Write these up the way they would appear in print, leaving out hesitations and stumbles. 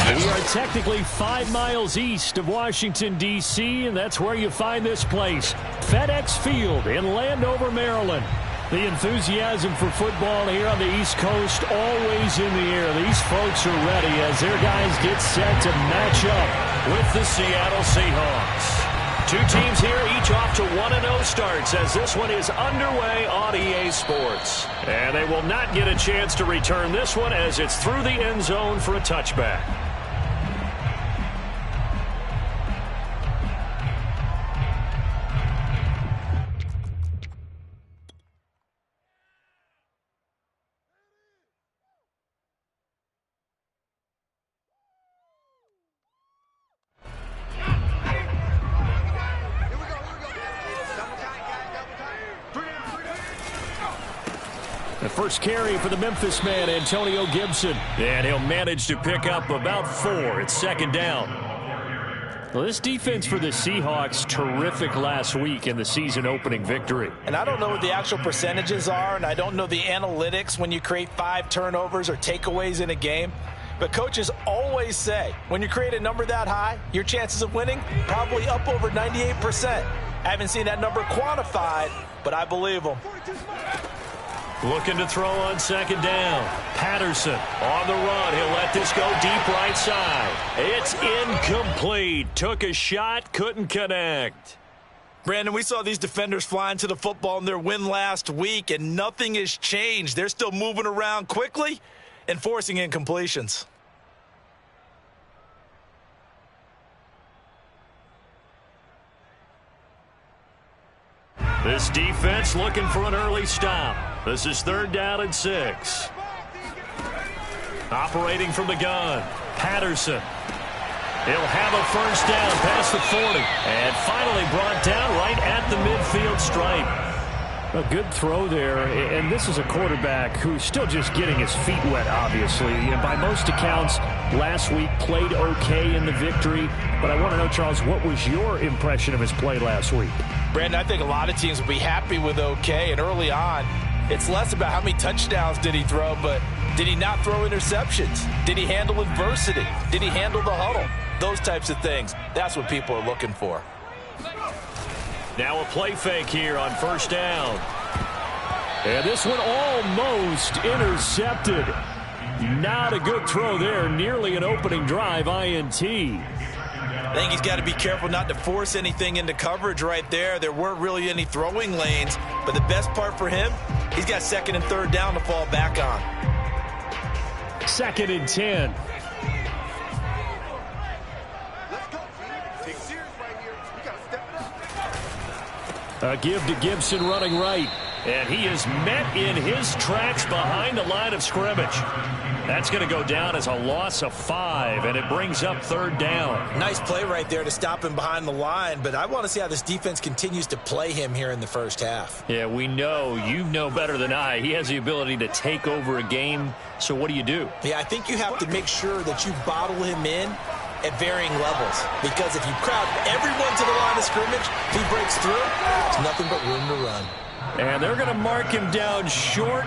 We are technically 5 miles east of Washington, D.C., and that's where you find this place, FedEx Field in Landover, Maryland. The enthusiasm for football here on the East Coast always in the air. These folks are ready as their guys get set to match up with the Seattle Seahawks. Two teams here, each off to 1-0 starts as this one is underway on EA Sports. And they will not get a chance to return this one as it's through the end zone for a touchback. The first carry for the Memphis man, Antonio Gibson. And he'll manage to pick up about 4. It's second down. Well, this defense for the Seahawks, terrific last week in the season-opening victory. And I don't know what the actual percentages are, and I don't know the analytics when you create 5 turnovers or takeaways in a game. But coaches always say, when you create a number that high, your chances of winning probably up over 98%. I haven't seen that number quantified, but I believe them. Looking to throw on second down. Patterson on the run. He'll let this go deep right side. It's incomplete. Took a shot, couldn't connect. Brandon, we saw these defenders flying to the football in their win last week, and nothing has changed. They're still moving around quickly and forcing incompletions. This defense looking for an early stop. This is 3rd down and 6. Operating from the gun, Patterson. He'll have a first down past the 40. And finally brought down right at the midfield stripe. A good throw there, and this is a quarterback who's still just getting his feet wet, obviously. And by most accounts, last week played okay in the victory. But I want to know, Charles, what was your impression of his play last week? Brandon, I think a lot of teams will be happy with okay. And early on, it's less about how many touchdowns did he throw, but did he not throw interceptions? Did he handle adversity? Did he handle the huddle? Those types of things. That's what people are looking for. Now a play fake here on first down. And this one almost intercepted. Not a good throw there. Nearly an opening drive INT. I think he's got to be careful not to force anything into coverage right there. There weren't really any throwing lanes. But the best part for him, he's got 2nd and 3rd down to fall back on. 2nd and 10. A give to Gibson running right. And he is met in his tracks behind the line of scrimmage. That's going to go down as a loss of 5, and it brings up 3rd down. Nice play right there to stop him behind the line, but I want to see how this defense continues to play him here in the first half. Yeah, we know. You know better than I. He has the ability to take over a game, so what do? Yeah, I think you have to make sure that you bottle him in at varying levels, because if you crowd everyone to the line of scrimmage, if he breaks through, there's nothing but room to run. And they're going to mark him down short,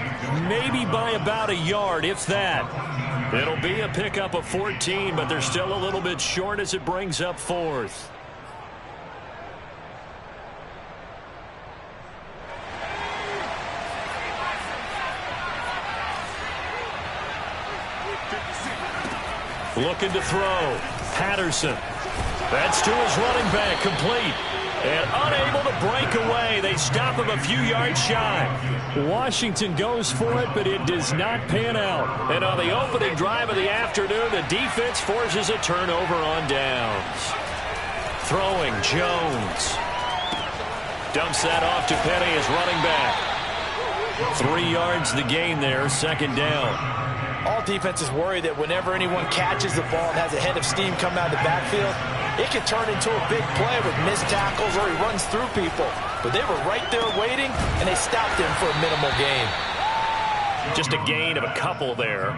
maybe by about a yard, if that. It'll be a pickup of 14, but they're still a little bit short as it brings up 4th. Looking to throw. Patterson. That's to his running back, complete. And unable to break away. They stop him a few yards shy. Washington goes for it, but it does not pan out. And on the opening drive of the afternoon, the defense forces a turnover on downs. Throwing, Jones. Dumps that off to Penny as running back. 3 yards the gain there, 2nd down. All defenses worry that whenever anyone catches the ball and has a head of steam come out of the backfield, it can turn into a big play with missed tackles or he runs through people. But they were right there waiting, and they stopped him for a minimal gain. Just a gain of a couple there.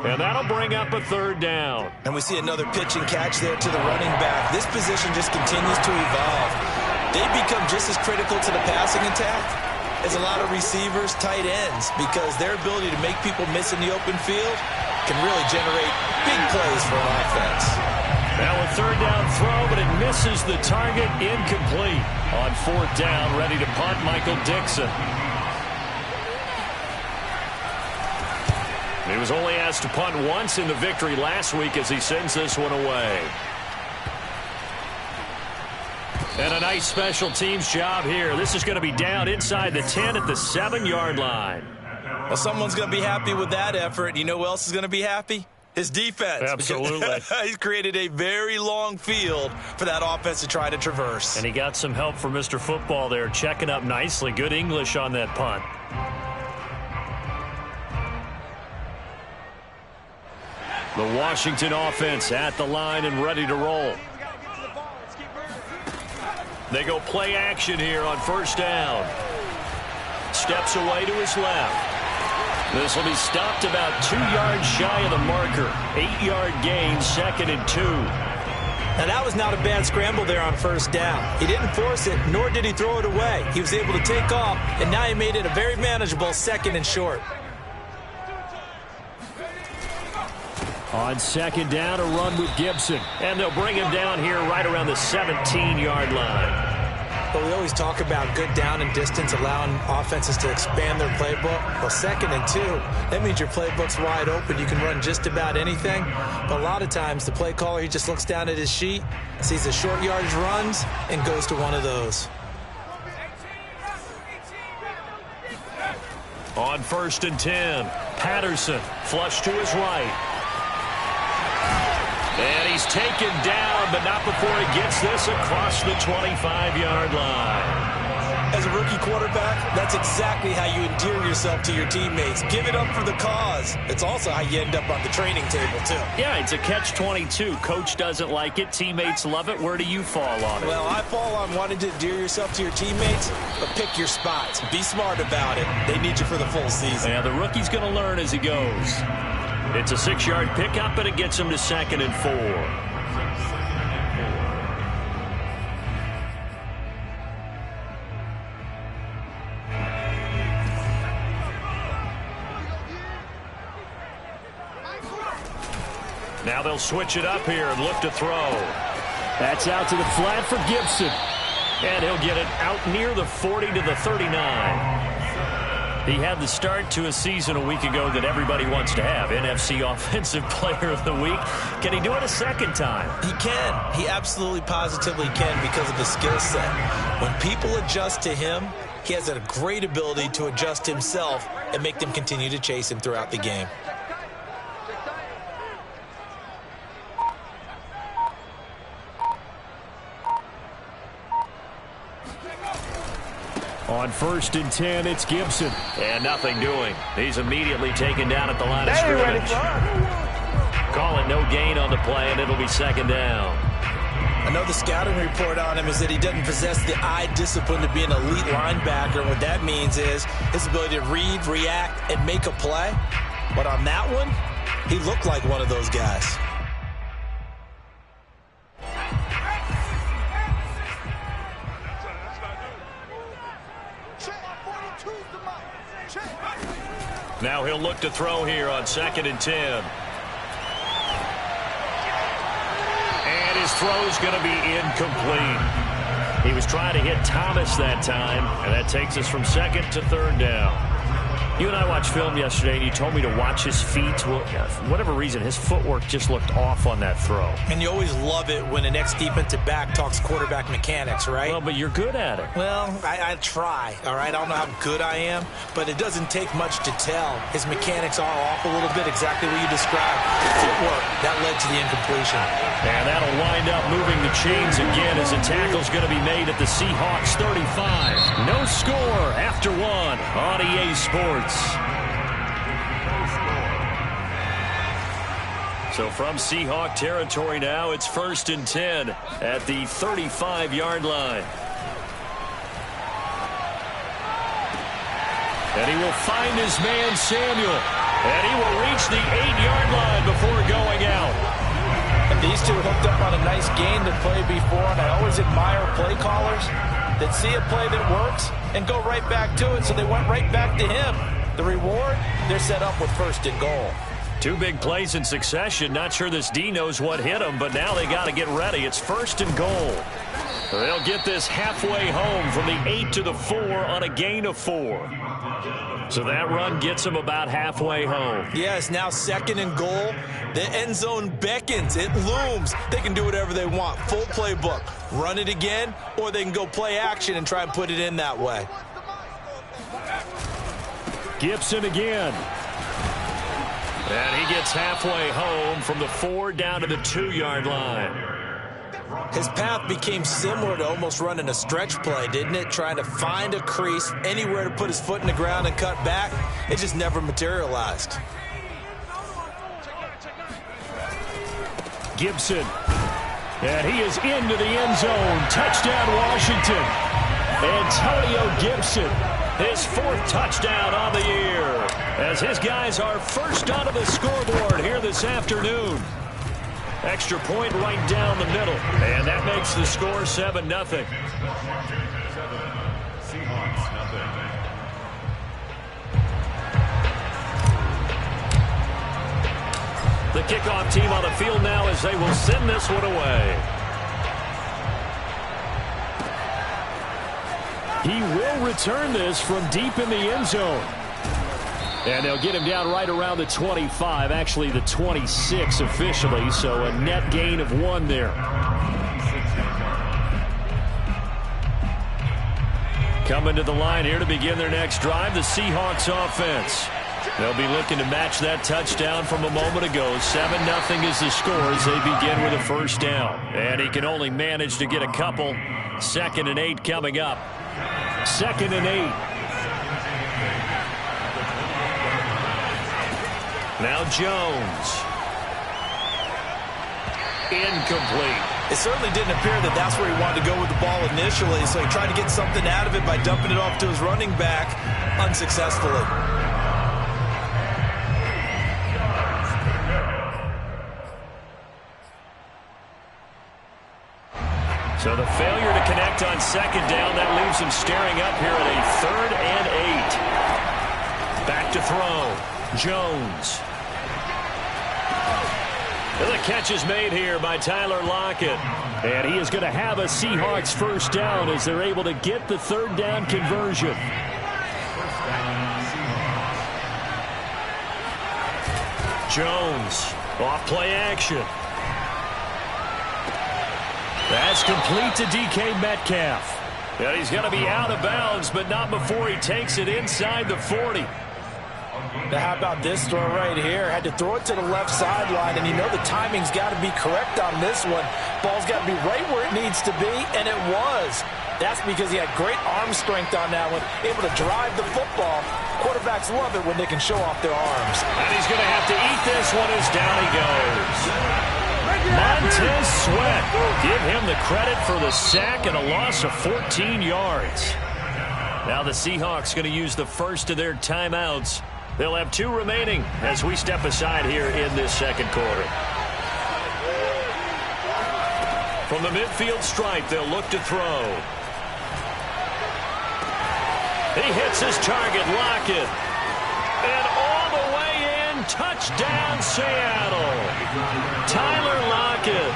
And that'll bring up a 3rd down. And we see another pitch and catch there to the running back. This position just continues to evolve. They become just as critical to the passing attack as a lot of receivers, tight ends, because their ability to make people miss in the open field can really generate big plays for an offense. Now a third down throw, but it misses the target, incomplete. On fourth down, ready to punt, Michael Dixon. He was only asked to punt once in the victory last week as he sends this one away. And a nice special teams job here. This is going to be down inside the 10 at the 7-yard line. Well, someone's going to be happy with that effort. You know who else is going to be happy? His defense. Absolutely. He's created a very long field for that offense to try to traverse. And he got some help from Mr. Football there, checking up nicely. Good English on that punt. The Washington offense at the line and ready to roll. They go play action here on first down. Steps away to his left. This will be stopped about 2 yards shy of the marker. 8-yard gain, 2nd and 2. Now that was not a bad scramble there on first down. He didn't force it, nor did he throw it away. He was able to take off, and now he made it a very manageable 2nd and short. On second down, a run with Gibson. And they'll bring him down here right around the 17-yard line. But we always talk about good down and distance, allowing offenses to expand their playbook. Well, 2nd and 2, that means your playbook's wide open. You can run just about anything. But a lot of times, the play caller, he just looks down at his sheet, sees the short yardage runs, and goes to one of those. On 1st and 10, Patterson flush to his right. And he's taken down, but not before he gets this across the 25-yard line. As a rookie quarterback, that's exactly how you endear yourself to your teammates. Give it up for the cause. It's also how you end up on the training table, too. Yeah, it's a catch-22. Coach doesn't like it. Teammates love it. Where do you fall on it? Well, I fall on wanting to endear yourself to your teammates, but pick your spots. Be smart about it. They need you for the full season. Yeah, the rookie's going to learn as he goes. It's a 6-yard pickup, and it gets him to 2nd and 4. Now they'll switch it up here and look to throw. That's out to the flat for Gibson. And he'll get it out near the 40 to the 39. He had the start to a season a week ago that everybody wants to have. NFC Offensive Player of the Week. Can he do it a second time? He can. He absolutely positively can because of his skill set. When people adjust to him, he has a great ability to adjust himself and make them continue to chase him throughout the game. On 1st and 10, it's Gibson. And nothing doing. He's immediately taken down at the line of scrimmage. Call it no gain on the play, and it'll be 2nd down. I know the scouting report on him is that he doesn't possess the eye discipline to be an elite linebacker. What that means is his ability to read, react, and make a play. But on that one, he looked like one of those guys. Now he'll look to throw here on 2nd and 10. And his throw's going to be incomplete. He was trying to hit Thomas that time, and that takes us from 2nd to 3rd down. You and I watched film yesterday, and you told me to watch his feet. Well, for whatever reason, his footwork just looked off on that throw. And you always love it when an ex-defensive back talks quarterback mechanics, right? Well, but you're good at it. Well, I try, all right? I don't know how good I am, but it doesn't take much to tell. His mechanics are off a little bit, exactly what you described. Footwork, that led to the incompletion. And that'll wind up moving the chains again as a tackle's going to be made at the Seahawks 35. No score after one on EA Sports. So from Seahawk territory now, it's 1st and 10 at the 35-yard line. And he will find his man Samuel. And he will reach the 8-yard line before going out. And these two hooked up on a nice gain to play before, and I always admire play callers that see a play that works and go right back to it, so they went right back to him. The reward, they're set up with 1st and goal. Two big plays in succession. Not sure this D knows what hit them, but now they got to get ready. It's 1st and goal. They'll get this halfway home from the 8 to the 4 on a gain of 4. So that run gets them about halfway home. Yes, now 2nd and goal. The end zone beckons. It looms. They can do whatever they want. Full playbook. Run it again, or they can go play action and try and put it in that way. Gibson again. And he gets halfway home from the 4 down to the 2-yard line. His path became similar to almost running a stretch play, didn't it? Trying to find a crease, anywhere to put his foot in the ground and cut back. It just never materialized. Gibson. And he is into the end zone. Touchdown, Washington. Antonio Gibson, his 4th touchdown on the year, as his guys are first onto the scoreboard here this afternoon. Extra point right down the middle, and that makes the score 7-0. The kickoff team on the field now as they will send this one away. He will return this from deep in the end zone. And they'll get him down right around the 25, actually the 26 officially, so a net gain of 1 there. Coming to the line here to begin their next drive, the Seahawks offense. They'll be looking to match that touchdown from a moment ago. 7-0 is the score as they begin with a 1st down. And he can only manage to get a couple. 2nd and 8 coming up. 2nd and 8. Now Jones. Incomplete. It certainly didn't appear that that's where he wanted to go with the ball initially, so he tried to get something out of it by dumping it off to his running back unsuccessfully. So the failure to connect on 2nd down, that leaves him staring up here at a 3rd and 8. Back to throw. Jones. And the catch is made here by Tyler Lockett. And he is going to have a Seahawks 1st down as they're able to get the 3rd down conversion. Jones. Off play action. That's complete to DK Metcalf. And he's going to be out of bounds, but not before he takes it inside the 40. Now, how about this throw right here? Had to throw it to the left sideline, and you know the timing's got to be correct on this one. Ball's got to be right where it needs to be, and it was. That's because he had great arm strength on that one, able to drive the football. Quarterbacks love it when they can show off their arms. And he's going to have to eat this one as down he goes. Montez Sweat. Give him the credit for the sack and a loss of 14 yards. Now the Seahawks going to use the first of their timeouts. They'll have 2 remaining as we step aside here in this 2nd quarter. From the midfield stripe, they'll look to throw. He hits his target, Lockett. And all the way in, touchdown Seattle. Tyler Lockett,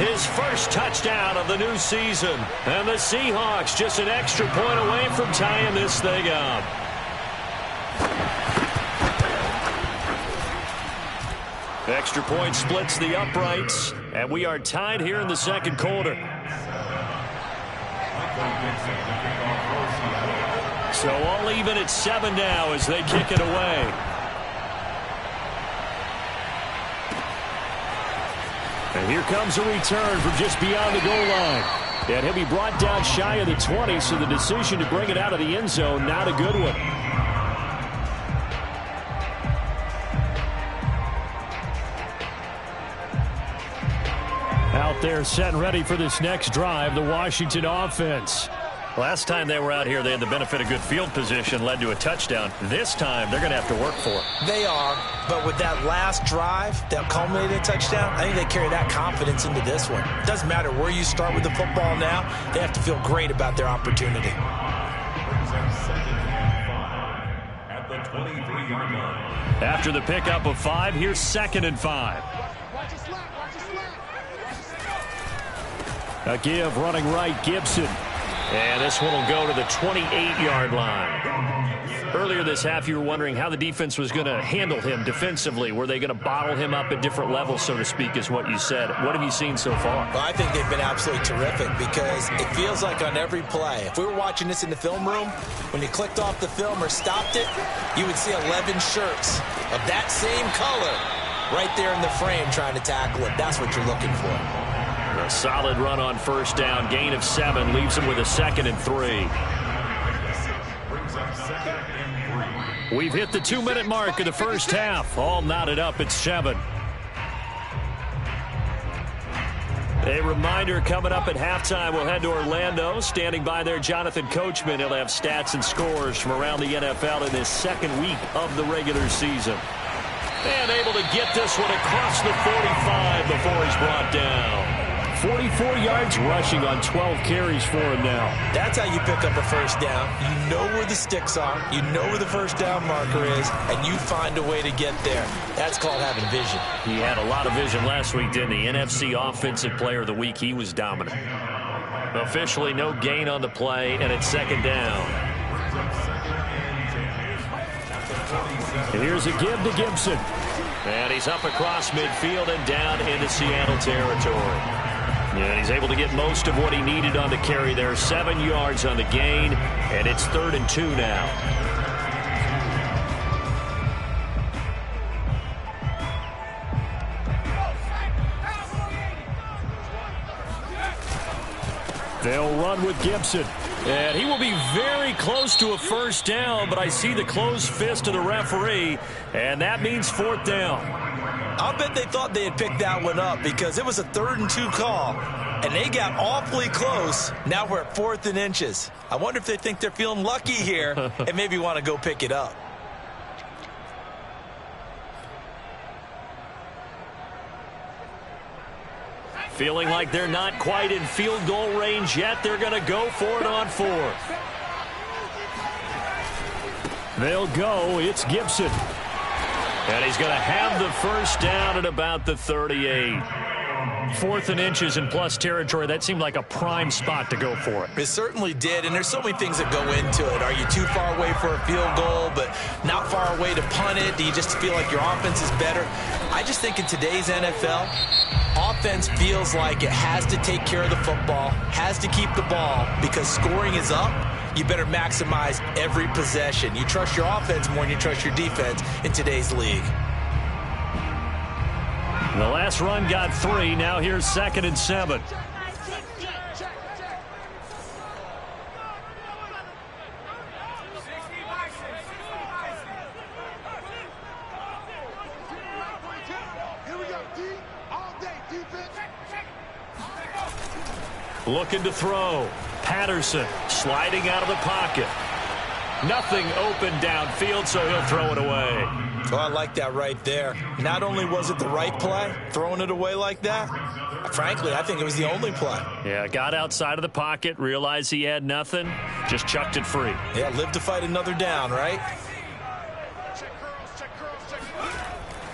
his 1st touchdown of the new season. And the Seahawks just an extra point away from tying this thing up. Extra point splits the uprights, and we are tied here in the 2nd quarter. So all even at 7 now as they kick it away. And here comes a return from just beyond the goal line. And he'll be brought down shy of the 20, so the decision to bring it out of the end zone, not a good one. Out there set and ready for this next drive, the Washington offense. Last time they were out here, they had the benefit of good field position, led to a touchdown. This time, they're going to have to work for it. They are, but with that last drive that culminated in a touchdown, I think they carry that confidence into this one. It doesn't matter where you start with the football now. They have to feel great about their opportunity. At the After the pickup of 5, here's 2nd and 5. A give running right, Gibson. And this one will go to the 28-yard line. Earlier this half, you were wondering how the defense was going to handle him defensively. Were they going to bottle him up at different levels, so to speak, is what you said. What have you seen so far? Well, I think they've been absolutely terrific because it feels like on every play, if we were watching this in the film room, when you clicked off the film or stopped it, you would see 11 shirts of that same color right there in the frame trying to tackle it. That's what you're looking for. A solid run on 1st down. Gain of 7 leaves him with a 2nd and 3. We've hit the 2-minute mark of the first half. All knotted up at 7. A reminder coming up at halftime, we'll head to Orlando. Standing by there, Jonathan Coachman. He'll have stats and scores from around the NFL in his 2nd week of the regular season. And able to get this one across the 45 before he's brought down. 44 yards rushing on 12 carries for him now. That's how you pick up a 1st down. You know where the sticks are. You know where the 1st down marker is, and you find a way to get there. That's called having vision. He had a lot of vision last week, didn't he? NFC Offensive Player of the Week. He was dominant. Officially no gain on the play, and it's 2nd down. And here's a give to Gibson. And he's up across midfield and down into Seattle territory. And he's able to get most of what he needed on the carry there. 7 yards on the gain, and it's 3rd and 2 now. They'll run with Gibson. And he will be very close to a 1st down, but I see the closed fist of the referee, and that means 4th down. I'll bet they thought they had picked that one up because it was a 3rd and 2 call, and they got awfully close. Now we're at 4th and inches. I wonder if they think they're feeling lucky here and maybe want to go pick it up. Feeling like they're not quite in field goal range yet. They're going to go for it on 4th. They'll go. It's Gibson. And he's going to have the 1st down at about the 38. 4th and inches in plus territory. That seemed like a prime spot to go for it. It certainly did, and there's so many things that go into it. Are you too far away for a field goal, but not far away to punt it? Do you just feel like your offense is better? I just think in today's NFL, offense feels like it has to take care of the football, has to keep the ball, because scoring is up. You better maximize every possession. You trust your offense more than you trust your defense in today's league. The last run got 3. Now here's 2nd and 7. Looking to throw. Patterson sliding out of the pocket. Nothing open downfield, so he'll throw it away. Oh, I like that right there. Not only was it the right play, throwing it away like that, frankly, I think it was the only play. Yeah, got outside of the pocket, realized he had nothing, just chucked it free. Yeah, live to fight another down, right?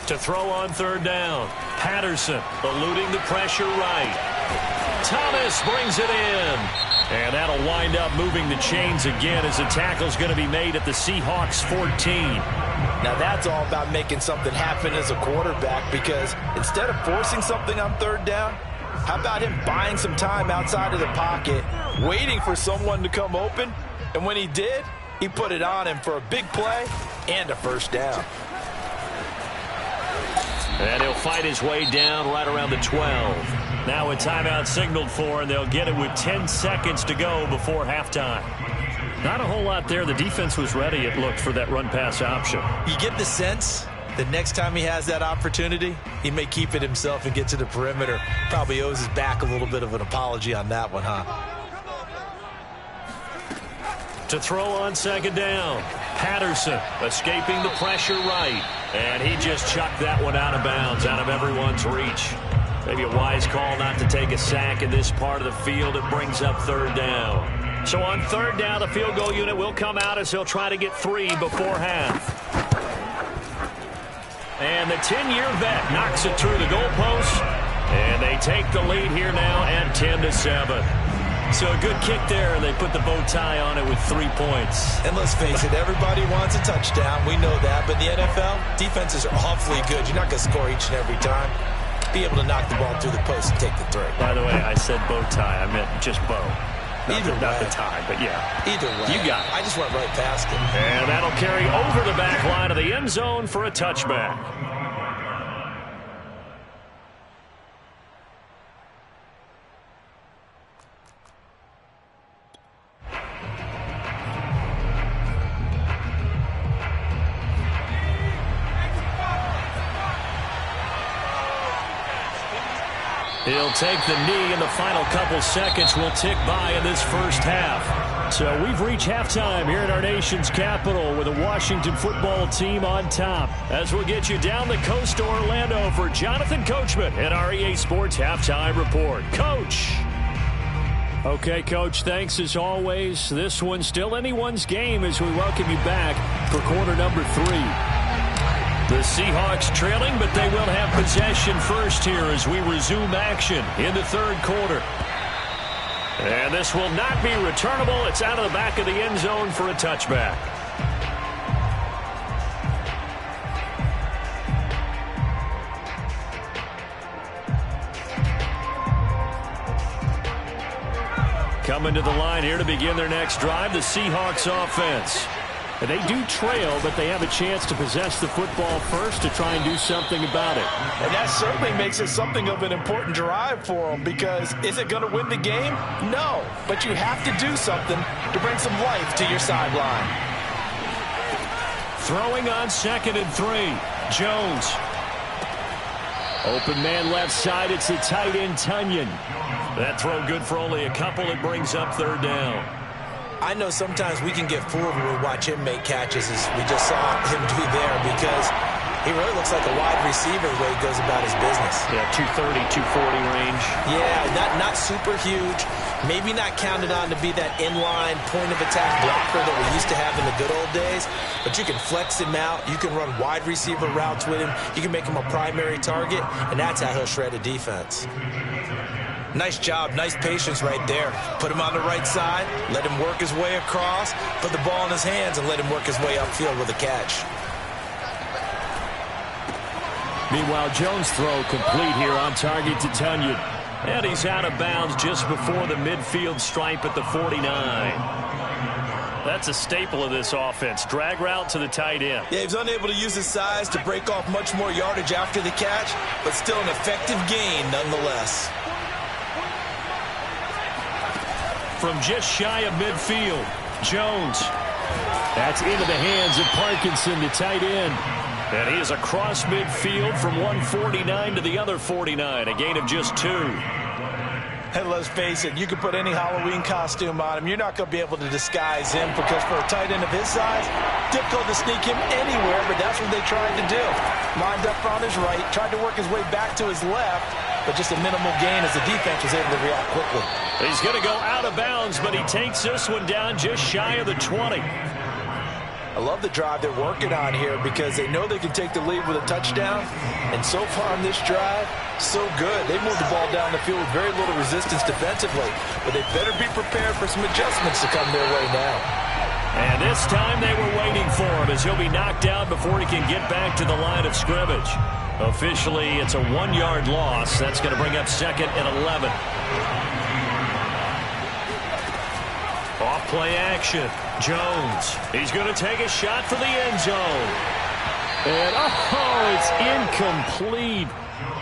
To throw on 3rd down. Patterson eluding the pressure right. Thomas brings it in. And that'll wind up moving the chains again as the tackle's going to be made at the Seahawks 14. Now that's all about making something happen as a quarterback, because instead of forcing something on 3rd down, how about him buying some time outside of the pocket, waiting for someone to come open, and when he did, he put it on him for a big play and a 1st down. And he'll fight his way down right around the 12. Now a timeout signaled for, and they'll get it with 10 seconds to go before halftime. Not a whole lot there. The defense was ready, it looked, for that run-pass option. You get the sense that next time he has that opportunity, he may keep it himself and get to the perimeter. Probably owes his back a little bit of an apology on that one, huh? To throw on 2nd down. Patterson escaping the pressure right. And he just chucked that one out of bounds, out of everyone's reach. Maybe a wise call not to take a sack in this part of the field. It brings up 3rd down. So on third down, the field goal unit will come out as he'll try to get 3 before half. And the 10-year vet knocks it through the goalpost. And they take the lead here now at 10-7. So a good kick there, and they put the bow tie on it with 3 points. And let's face it, everybody wants a touchdown. We know that. But in the NFL, defenses are awfully good. You're not going to score each and every time. Be able to knock the ball through the post and take the 3. By the way, I said bow tie. I meant just bow. Not the tie, but yeah. Either way. You got it. I just went right past it. And that'll carry over the back line of the end zone for a touchback. He'll take the knee, and the final couple seconds will tick by in this first half. So we've reached halftime here at our nation's capital with the Washington football team on top. As we'll get you down the coast to Orlando for Jonathan Coachman at our EA Sports Halftime Report. Coach. Okay, Coach, thanks as always. This one's still anyone's game as we welcome you back for quarter number 3. The Seahawks trailing, but they will have possession first here as we resume action in the third quarter. And this will not be returnable. It's out of the back of the end zone for a touchback. Coming to the line here to begin their next drive, the Seahawks offense. And they do trail, but they have a chance to possess the football first to try and do something about it. And that certainly makes it something of an important drive for them, because is it going to win the game? No, but you have to do something to bring some life to your sideline. Throwing on 2nd and 3. Jones. Open man left side. It's the tight end, Tunyon. That throw good for only a couple. It brings up third down. I know sometimes we can get fooled when we watch him make catches, as we just saw him do there, because he really looks like a wide receiver the way he goes about his business. Yeah, 230, 240 range. Yeah, not super huge. Maybe not counted on to be that inline point-of-attack blocker that we used to have in the good old days, but you can flex him out. You can run wide receiver routes with him. You can make him a primary target, and that's how he'll shred a defense. Nice job, nice patience right there. Put him on the right side, let him work his way across, put the ball in his hands, and let him work his way upfield with a catch. Meanwhile, Jones' throw complete here on target to Tunyon. And he's out of bounds just before the midfield stripe at the 49. That's a staple of this offense. Drag route to the tight end. Yeah, he was unable to use his size to break off much more yardage after the catch, but still an effective gain nonetheless. From just shy of midfield, Jones. That's into the hands of Parkinson, the tight end. And he is across midfield from 149 to the other 49, a gain of just 2. And let's face it, you can put any Halloween costume on him. You're not going to be able to disguise him, because for a tight end of his size, difficult to sneak him anywhere, but that's what they tried to do. Lined up on his right, tried to work his way back to his left, but just a minimal gain as the defense was able to react quickly. He's going to go out of bounds, but he takes this one down just shy of the 20. I love the drive they're working on here, because they know they can take the lead with a touchdown. And so far on this drive, so good. They moved the ball down the field with very little resistance defensively, but they better be prepared for some adjustments to come their way now. And this time they were waiting for him, as he'll be knocked down before he can get back to the line of scrimmage. Officially, it's a 1-yard loss. That's going to bring up 2nd and 11. Off play action. Jones. He's going to take a shot for the end zone. And, it's incomplete.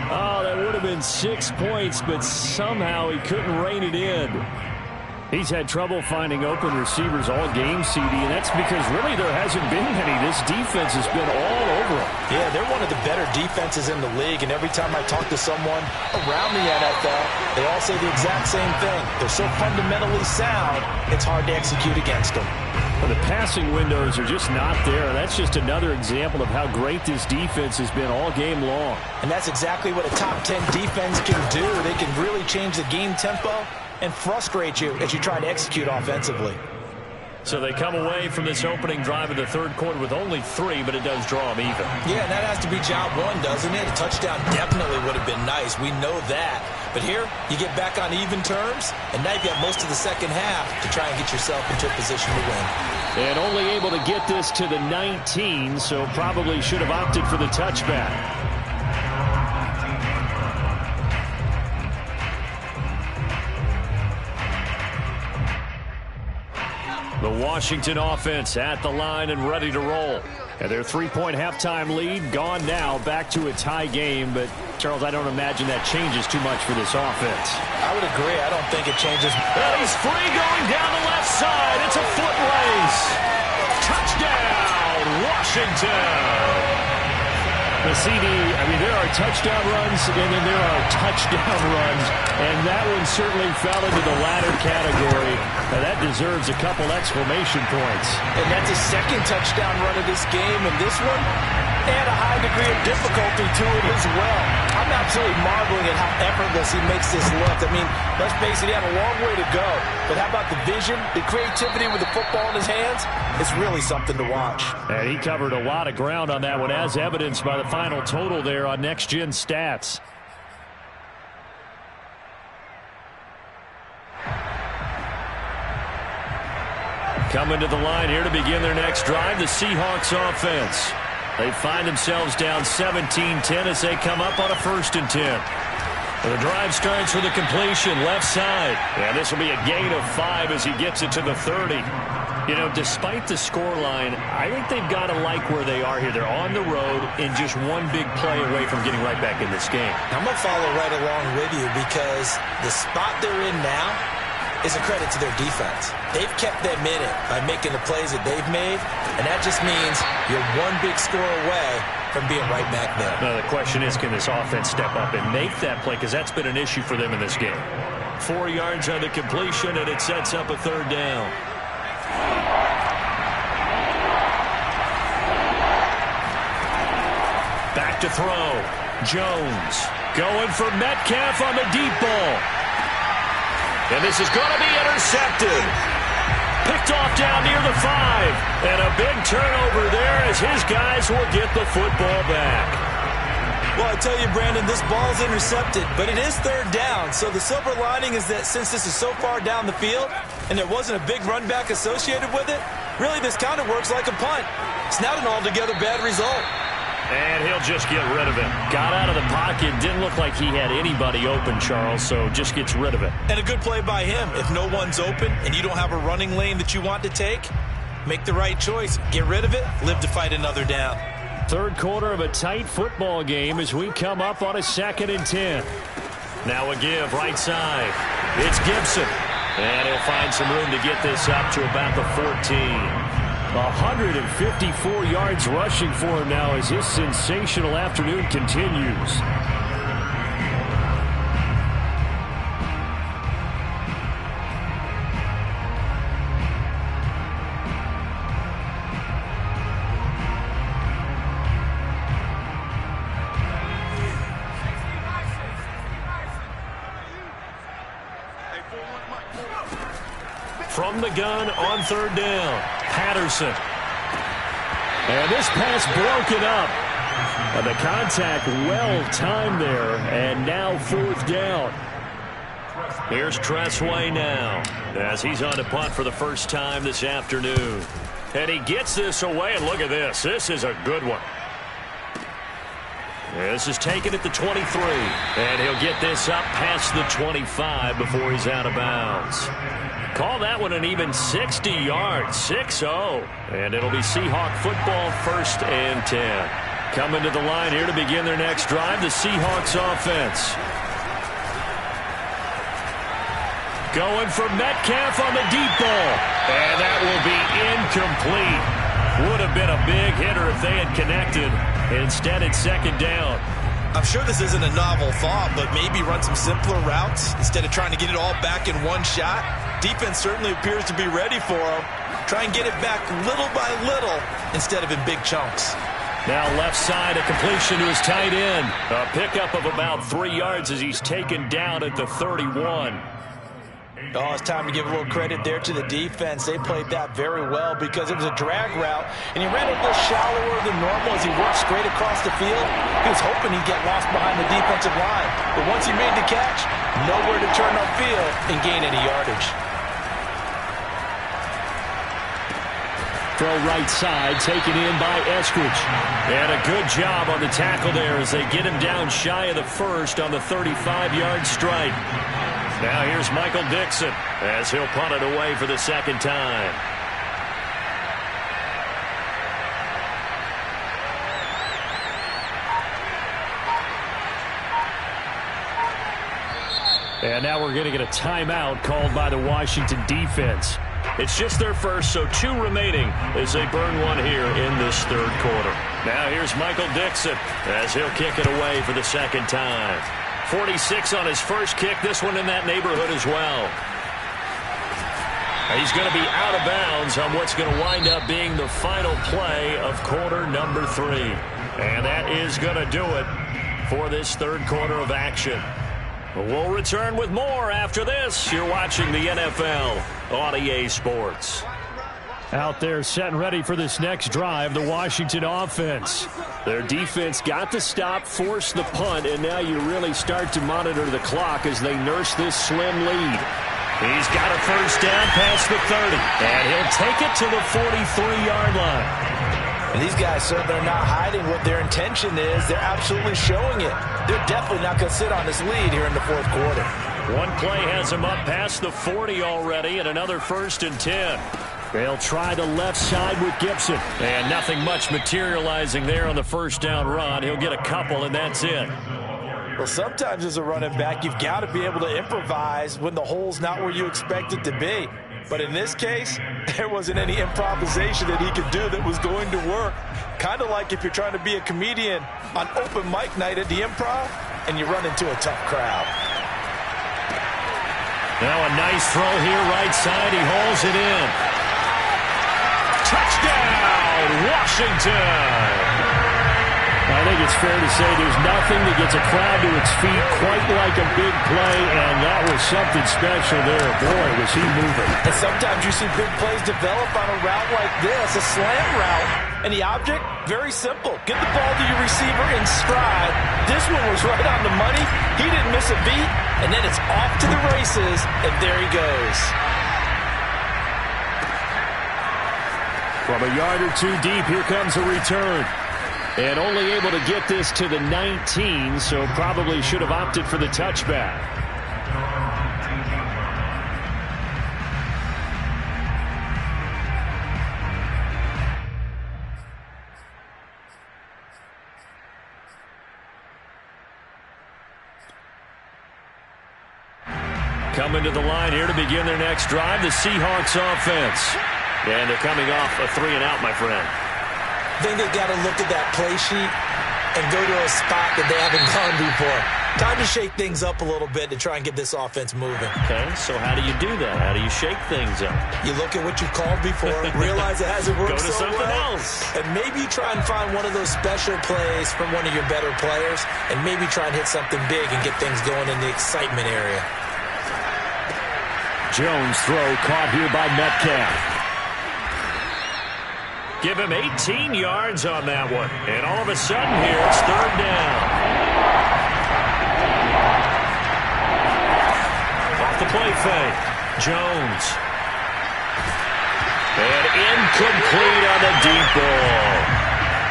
Oh, that would have been 6 points, but somehow he couldn't rein it in. He's had trouble finding open receivers all game, CD, and that's because really there hasn't been many. This defense has been all over him. Yeah, they're one of the better defenses in the league, and every time I talk to someone around the NFL, they all say the exact same thing. They're so fundamentally sound, it's hard to execute against them. Well, the passing windows are just not there. That's just another example of how great this defense has been all game long. And that's exactly what a top 10 defense can do. They can really change the game tempo and frustrate you as you try to execute offensively. So they come away from this opening drive in the third quarter with only 3, but it does draw them even. Yeah, and that has to be job one, doesn't it? A touchdown definitely would have been nice. We know that. But here, you get back on even terms, and now you have most of the second half to try and get yourself into a position to win. And only able to get this to the 19, so probably should have opted for the touchback. The Washington offense at the line and ready to roll. And their 3-point halftime lead gone now, back to a tie game. But, Charles, I don't imagine that changes too much for this offense. I would agree. I don't think it changes. Well, he's free going down the left side. It's a foot race. Touchdown, Washington. The CD, I mean, there are touchdown runs, and then there are touchdown runs, and that one certainly fell into the latter category. Now, that deserves a couple exclamation points. And that's a second touchdown run of this game, and this one, and a high degree of difficulty to it as well. I'm absolutely marveling at how effortless he makes this look. I mean, let's face it, he had a long way to go. But how about the vision, the creativity with the football in his hands? It's really something to watch. And he covered a lot of ground on that one, as evidenced by the final total there on Next Gen Stats. Coming to the line here to begin their next drive, the Seahawks offense. They find themselves down 17-10 as they come up on a 1st and 10. The drive starts with a completion left side. And this will be a gain of 5 as he gets it to the 30. You know, despite the scoreline, I think they've got to like where they are here. They're on the road and just one big play away from getting right back in this game. I'm going to follow right along with you because the spot they're in now is a credit to their defense. They've kept them in it by making the plays that they've made, and that just means you're one big score away from being right back there. Now, the question is, can this offense step up and make that play? Because that's been an issue for them in this game. 4 yards on the completion, and it sets up a 3rd down. Back to throw. Jones going for Metcalf on the deep ball. And this is going to be intercepted. Picked off down near the 5. And a big turnover there as his guys will get the football back. Well, I tell you, Brandon, this ball's intercepted, but it is 3rd down. So the silver lining is that since this is so far down the field and there wasn't a big run back associated with it, really this kind of works like a punt. It's not an altogether bad result. And he'll just get rid of it. Got out of the pocket. Didn't look like he had anybody open, Charles, so just gets rid of it. And a good play by him. If no one's open and you don't have a running lane that you want to take, make the right choice. Get rid of it. Live to fight another down. 3rd quarter of a tight football game as we come up on a 2nd and 10. Now a give right side. It's Gibson. And he'll find some room to get this up to about the 14. 154 yards rushing for him now as his sensational afternoon continues. From the gun on 3rd down, Patterson. And this pass broken up. And the contact well timed there. And now 4th down. Here's Tressway now as he's on to punt for the first time this afternoon. And he gets this away, and look at this. This is a good one. This is taken at the 23. And he'll get this up past the 25 before he's out of bounds. Call that one an even 60 yards, 6-0. And it'll be Seahawk football 1st and 10. Coming to the line here to begin their next drive, the Seahawks offense. Going for Metcalf on the deep ball. And that will be incomplete. Would have been a big hitter if they had connected. Instead, it's 2nd down. I'm sure this isn't a novel thought, but maybe run some simpler routes instead of trying to get it all back in one shot. Defense certainly appears to be ready for him. Try and get it back little by little instead of in big chunks. Now left side, a completion to his tight end. A pickup of about 3 yards as he's taken down at the 31. Oh, it's time to give a little credit there to the defense. They played that very well because it was a drag route, and he ran it a little shallower than normal as he worked straight across the field. He was hoping he'd get lost behind the defensive line, but once he made the catch, nowhere to turn upfield and gain any yardage. Throw right side, taken in by Eskridge. And a good job on the tackle there as they get him down shy of the first on the 35-yard strike. Now here's Michael Dixon as he'll punt it away for the second time. And now we're going to get a timeout called by the Washington defense. It's just their first, so 2 remaining as they burn one here in this third quarter. Now here's Michael Dixon as he'll kick it away for the second time. 46 on his first kick, this one in that neighborhood as well. He's going to be out of bounds on what's going to wind up being the final play of quarter number 3. And that is going to do it for this third quarter of action. We'll return with more after this. You're watching the NFL on EA Sports. Out there set and ready for this next drive, the Washington offense. Their defense got the stop, forced the punt, and now you really start to monitor the clock as they nurse this slim lead. He's got a first down past the 30, and he'll take it to the 43-yard line. And these guys certainly are not hiding what their intention is. They're absolutely showing it. They're definitely not going to sit on this lead here in the fourth quarter. One play has them up past the 40 already, and another 1st and 10. They'll try the left side with Gibson. And nothing much materializing there on the first down run. He'll get a couple, and that's it. Well, sometimes as a running back, you've got to be able to improvise when the hole's not where you expect it to be. But in this case, there wasn't any improvisation that he could do that was going to work. Kind of like if you're trying to be a comedian on open mic night at the Improv and you run into a tough crowd. Now a nice throw here, right side. He hauls it in. Touchdown, Washington! I think it's fair to say there's nothing that gets a crowd to its feet quite like a big play, and that was something special there. Boy, was he moving. And sometimes you see big plays develop on a route like this, a slam route, and the object, very simple. Get the ball to your receiver in stride. This one was right on the money. He didn't miss a beat, and then it's off to the races, and there he goes. From a yard or 2 deep, here comes a return. And only able to get this to the 19, so probably should have opted for the touchback. Coming to the line here to begin their next drive, the Seahawks offense. And they're coming off a 3-and-out, my friend. I think they've got to look at that play sheet and go to a spot that they haven't gone before. Time to shake things up a little bit to try and get this offense moving. Okay, so how do you do that? How do you shake things up? You look at what you've called before, realize it hasn't worked so well. Go to something else. And maybe try and find one of those special plays from one of your better players, and maybe try and hit something big and get things going in the excitement area. Jones throw caught here by Metcalf. Give him 18 yards on that one. And all of a sudden here, it's 3rd down. Off the play fake. Jones. And incomplete on the deep ball.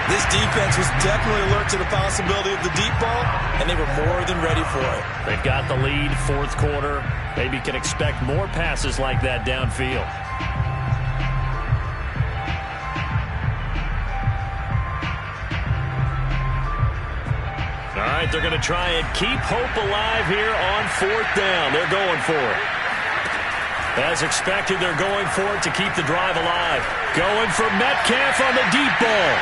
This defense was definitely alert to the possibility of the deep ball, and they were more than ready for it. They've got the lead, 4th quarter. Maybe can expect more passes like that downfield. All right, they're going to try and keep hope alive here on 4th down. They're going for it. As expected, they're going for it to keep the drive alive. Going for Metcalf on the deep ball.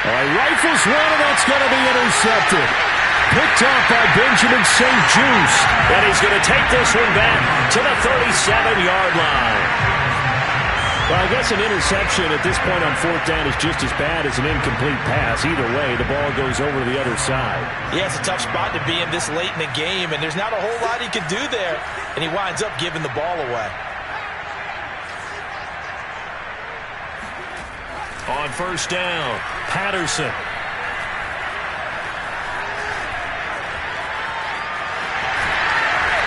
All right, rifles one, and that's going to be intercepted. Picked off by Benjamin St. Juste. And he's going to take this one back to the 37-yard line. Well, I guess an interception at this point on fourth down is just as bad as an incomplete pass. Either way, the ball goes over to the other side. Yeah, it's a tough spot to be in this late in the game, and there's not a whole lot he can do there, and he winds up giving the ball away. On first down, Patterson.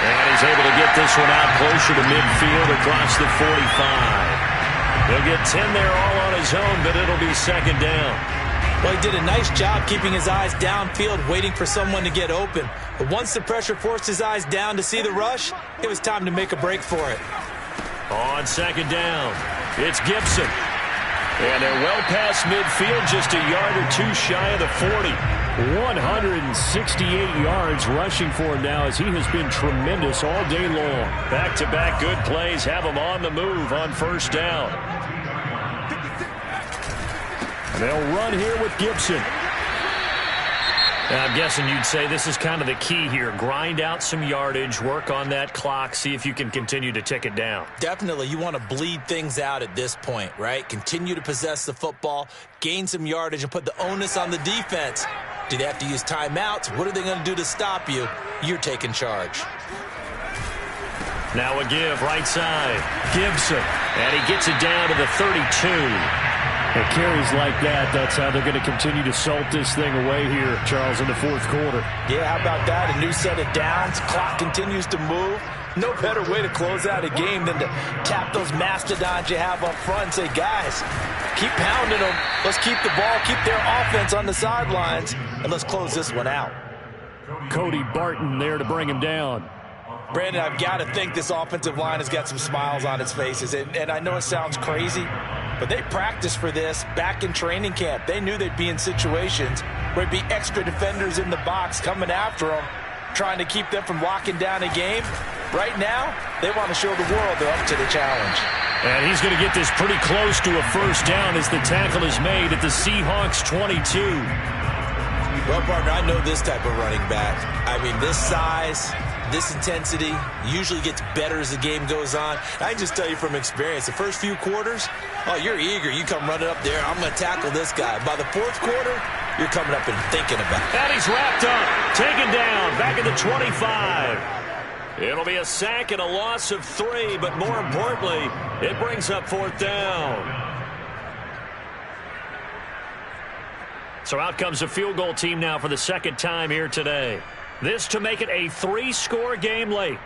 And he's able to get this one out closer to midfield across the 45. He'll get 10 there all on his own, but it'll be second down. Well, he did a nice job keeping his eyes downfield, waiting for someone to get open. But once the pressure forced his eyes down to see the rush, it was time to make a break for it. On second down, it's Gibson. And they're well past midfield, just a yard or two shy of the 40. 168 yards rushing for him now as he has been tremendous all day long. Back-to-back good plays have him on the move on first down. And they'll run here with Gibson. Now, I'm guessing you'd say this is kind of the key here. Grind out some yardage, work on that clock, see if you can continue to tick it down. Definitely. You want to bleed things out at this point, right? Continue to possess the football, gain some yardage, and put the onus on the defense. Do they have to use timeouts? What are they going to do to stop you? You're taking charge. Now a give, right side. Gibson. And he gets it down to the 32. It carries like that. That's how they're going to continue to salt this thing away here, Charles, in the fourth quarter. Yeah, how about that? A new set of downs. Clock continues to move. No better way to close out a game than to tap those mastodons you have up front and say, guys, keep pounding them. Let's keep the ball, keep their offense on the sidelines, and let's close this one out. Cody Barton there to bring him down. Brandon, I've got to think this offensive line has got some smiles on its faces. And I know it sounds crazy, but they practiced for this back in training camp. They knew they'd be in situations where there'd be extra defenders in the box coming after them, trying to keep them from locking down a game. Right now, they want to show the world they're up to the challenge. And he's going to get this pretty close to a first down as the tackle is made at the Seahawks 22. Well, partner, I know this type of running back. I mean, this size, this intensity usually gets better as the game goes on. I can just tell you from experience, the first few quarters, oh, you're eager. You come running up there, I'm going to tackle this guy. By the fourth quarter, you're coming up and thinking about it. And he's wrapped up, taken down, back at the 25. It'll be a sack and a loss of 3, but more importantly, it brings up fourth down. So out comes a field goal team now for the second time here today. This to make it a 3-score game late.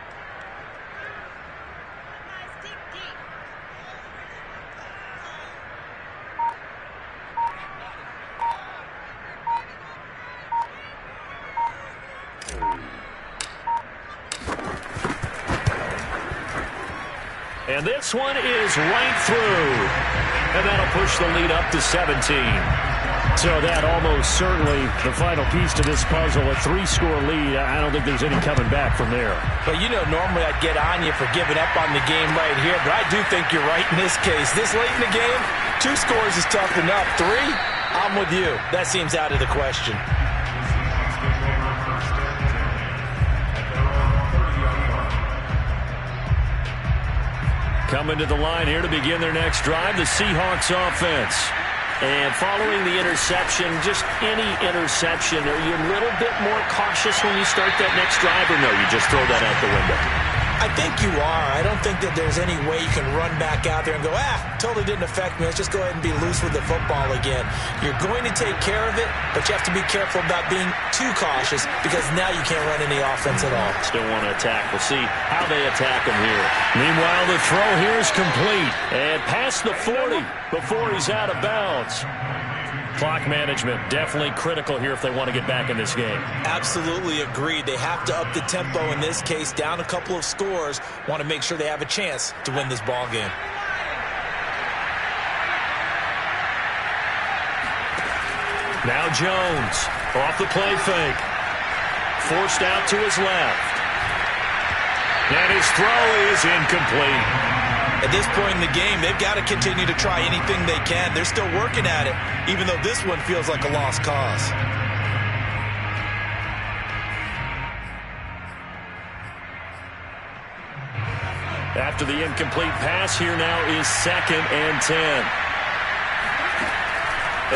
And this one is right through. And that'll push the lead up to 17. So that almost certainly the final piece to this puzzle, a 3-score lead. I don't think there's any coming back from there. But, you know, normally I'd get on you for giving up on the game right here, but I do think you're right in this case. This late in the game, 2 scores is tough enough. 3, I'm with you. That seems out of the question. Coming to the line here to begin their next drive, the Seahawks offense. And following the interception, just any interception, are you a little bit more cautious when you start that next drive, or no, you just throw that out the window? I think you are. I don't think that there's any way you can run back out there and go, totally didn't affect me. Let's just go ahead and be loose with the football again. You're going to take care of it, but you have to be careful about being too cautious because now you can't run any offense at all. Still want to attack. We'll see how they attack him here. Meanwhile, the throw here is complete. And past the 40 before he's out of bounds. Clock management definitely critical here if they want to get back in this game. Absolutely agreed. They have to up the tempo in this case, down a couple of scores. Want to make sure they have a chance to win this ball game. Now Jones off the play fake. Forced out to his left. And his throw is incomplete. At this point in the game, they've got to continue to try anything they can. They're still working at it, even though this one feels like a lost cause. After the incomplete pass, here now is 2nd and 10.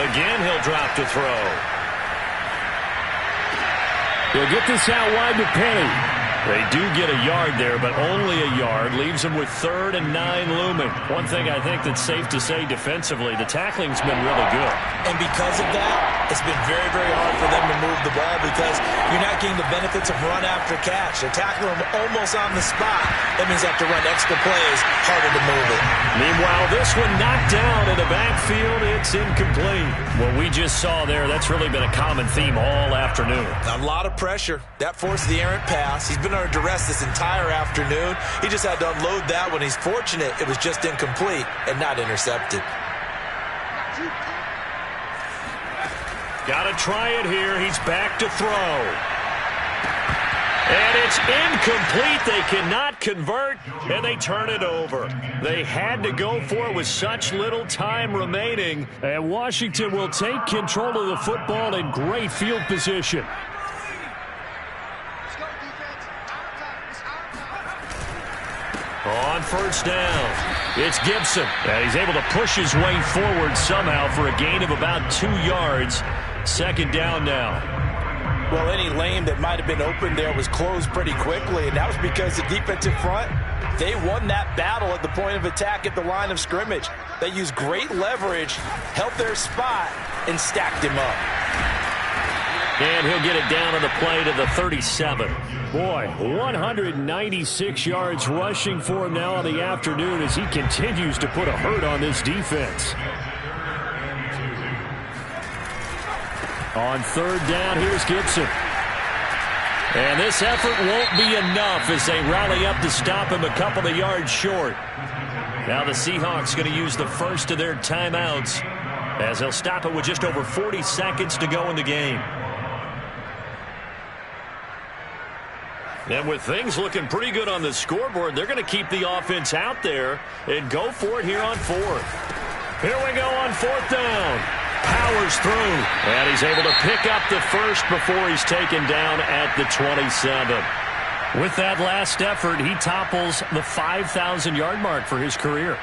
Again, he'll drop to throw. He'll get this out wide to Penny. They do get a yard there, but only a yard. Leaves them with 3rd and 9 looming. One thing I think that's safe to say defensively, the tackling's been really good. And because of that, it's been very, very hard for them to move the ball because you're not getting the benefits of run after catch. They're tackling them almost on the spot. That means they have to run extra plays, harder to move it. Meanwhile, this one knocked down in the backfield. It's incomplete. What we just saw there, that's really been a common theme all afternoon. A lot of pressure. That forced the errant pass. He's been under duress this entire afternoon. He just had to unload that one. He's fortunate it was just incomplete and not intercepted. Got to try it here. He's back to throw. And it's incomplete. They cannot convert, and they turn it over. They had to go for it with such little time remaining. And Washington will take control of the football in great field position. On 1st down, it's Gibson. And he's able to push his way forward somehow for a gain of about 2 yards. 2nd down now. Well, any lane that might have been open there was closed pretty quickly, and that was because the defensive front, they won that battle at the point of attack at the line of scrimmage. They used great leverage, held their spot, and stacked him up. And he'll get it down on the play to the 37. Boy, 196 yards rushing for him now in the afternoon as he continues to put a hurt on this defense. On 3rd down, here's Gibson. And this effort won't be enough as they rally up to stop him a couple of yards short. Now the Seahawks going to use the first of their timeouts as they'll stop it with just over 40 seconds to go in the game. And with things looking pretty good on the scoreboard, they're going to keep the offense out there and go for it here on 4th. Here we go on 4th down. Powers through, and he's able to pick up the first before he's taken down at the 27. With that last effort, he topples the 5,000-yard mark for his career.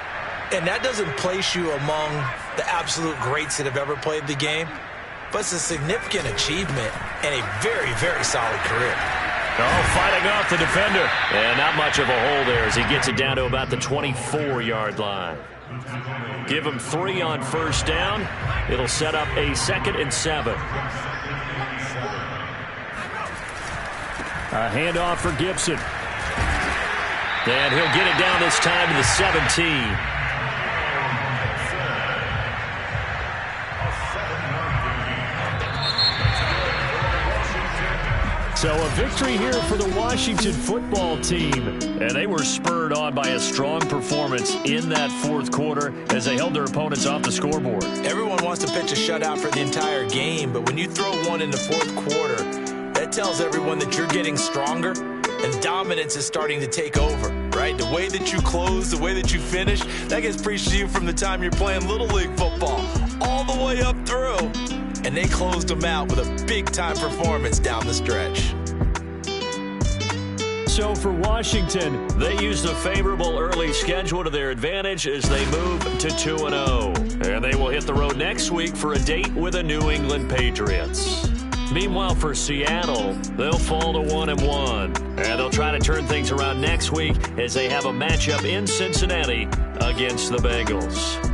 And that doesn't place you among the absolute greats that have ever played the game, but it's a significant achievement and a very, very solid career. Oh, fighting off the defender. And not much of a hole there as he gets it down to about the 24-yard line. Give him 3 on 1st down. It'll set up a 2nd and 7. A handoff for Gibson. And he'll get it down this time to the 17. So a victory here for the Washington football team. And they were spurred on by a strong performance in that 4th quarter as they held their opponents off the scoreboard. Everyone wants to pitch a shutout for the entire game, but when you throw one in the 4th quarter, that tells everyone that you're getting stronger and dominance is starting to take over, right? The way that you close, the way that you finish, that gets preached to you from the time you're playing Little League football all the way up through. And they closed them out with a big-time performance down the stretch. So for Washington, they used a favorable early schedule to their advantage as they move to 2-0. And they will hit the road next week for a date with the New England Patriots. Meanwhile, for Seattle, they'll fall to 1-1. And they'll try to turn things around next week as they have a matchup in Cincinnati against the Bengals.